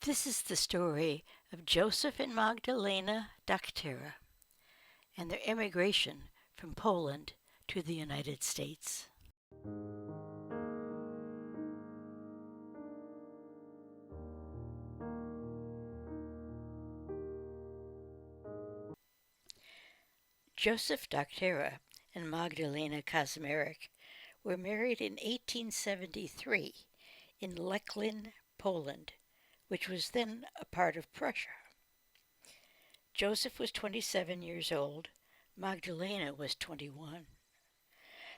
This is the story of Joseph and Magdalena Dachtera and their emigration from Poland to the United States. Joseph Dachtera and Magdalena Kaczmarek were married in 1873 in Lechlin, Poland, which was then a part of Prussia. Joseph was 27 years old. Magdalena was 21.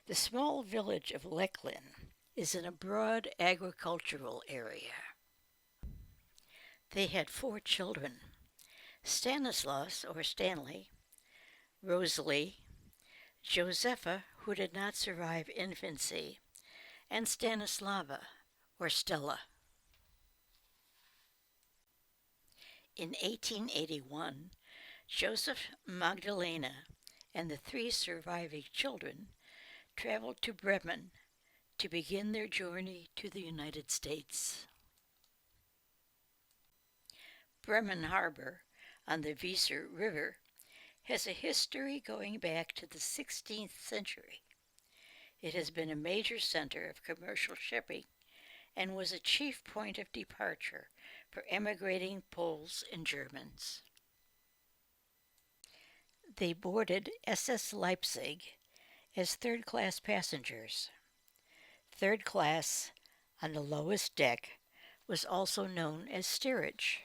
The small village of Lechlin is in a broad agricultural area. They had 4 children: Stanislaus, or Stanley, Rosalie, Josepha, who did not survive infancy, and Stanislava, or Stella. In 1881, Joseph, Magdalena, and the 3 surviving children traveled to Bremen to begin their journey to the United States. Bremen Harbor on the Weser River has a history going back to the 16th century. It has been a major center of commercial shipping and was a chief point of departure for emigrating Poles and Germans. They boarded SS Leipzig as third-class passengers. Third class, on the lowest deck, was also known as steerage.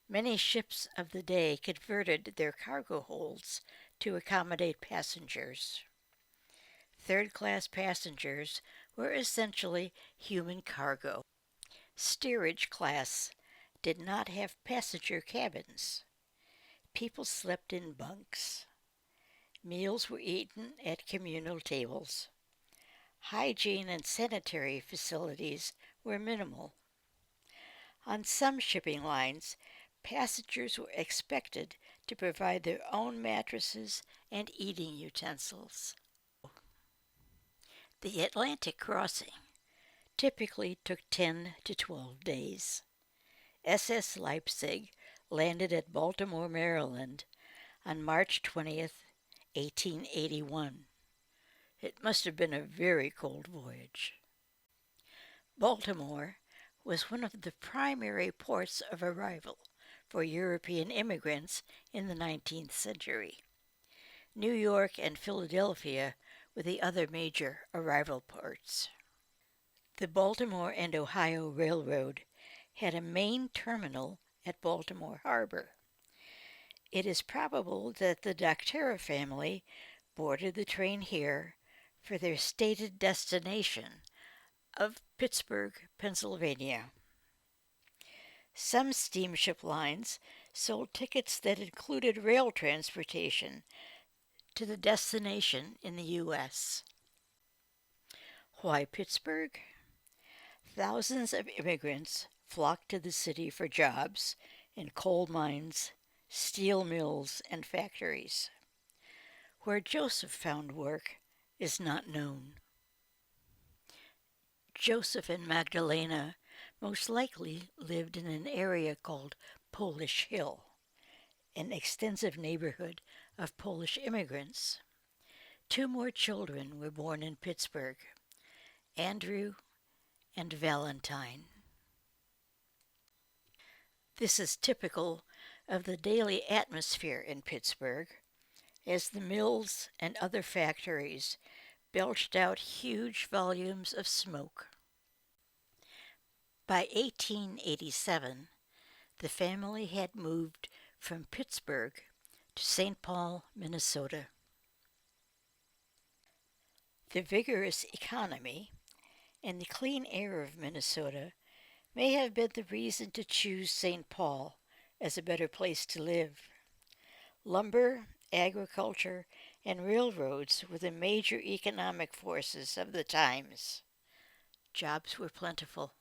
Many ships of the day converted their cargo holds to accommodate passengers. Third-class passengers were essentially human cargo. Steerage class did not have passenger cabins. People slept in bunks. Meals were eaten at communal tables. Hygiene and sanitary facilities were minimal. On some shipping lines, passengers were expected to provide their own mattresses and eating utensils. The Atlantic crossing typically took 10 to 12 days. SS Leipzig landed at Baltimore, Maryland on March 20th, 1881. It must have been a very cold voyage. Baltimore was one of the primary ports of arrival for European immigrants in the 19th century. New York and Philadelphia were the other major arrival ports. The Baltimore and Ohio Railroad had a main terminal at Baltimore Harbor. It is probable that the Dachtera family boarded the train here for their stated destination of Pittsburgh, Pennsylvania. Some steamship lines sold tickets that included rail transportation to the destination in the U.S. Why Pittsburgh? Thousands of immigrants flocked to the city for jobs in coal mines, steel mills, and factories. Where Joseph found work is not known. Joseph and Magdalena most likely lived in an area called Polish Hill, an extensive neighborhood of Polish immigrants. 2 more children were born in Pittsburgh, Andrew and Valentine. This is typical of the daily atmosphere in Pittsburgh, as the mills and other factories belched out huge volumes of smoke. By 1887, the family had moved from Pittsburgh to St. Paul, Minnesota. The vigorous economy and the clean air of Minnesota may have been the reason to choose St. Paul as a better place to live. Lumber, agriculture, and railroads were the major economic forces of the times. Jobs were plentiful.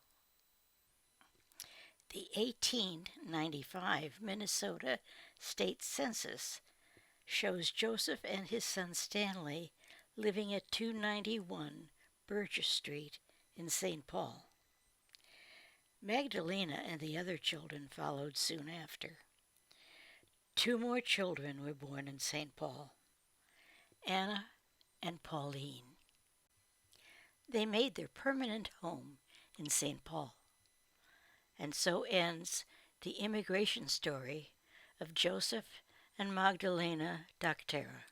The 1895 Minnesota State Census shows Joseph and his son Stanley living at 291 Burgess Street in St. Paul. Magdalena and the other children followed soon after. Two more children were born in St. Paul, Anna and Pauline. They made their permanent home in St. Paul. And so ends the immigration story of Joseph and Magdalena Dachtera.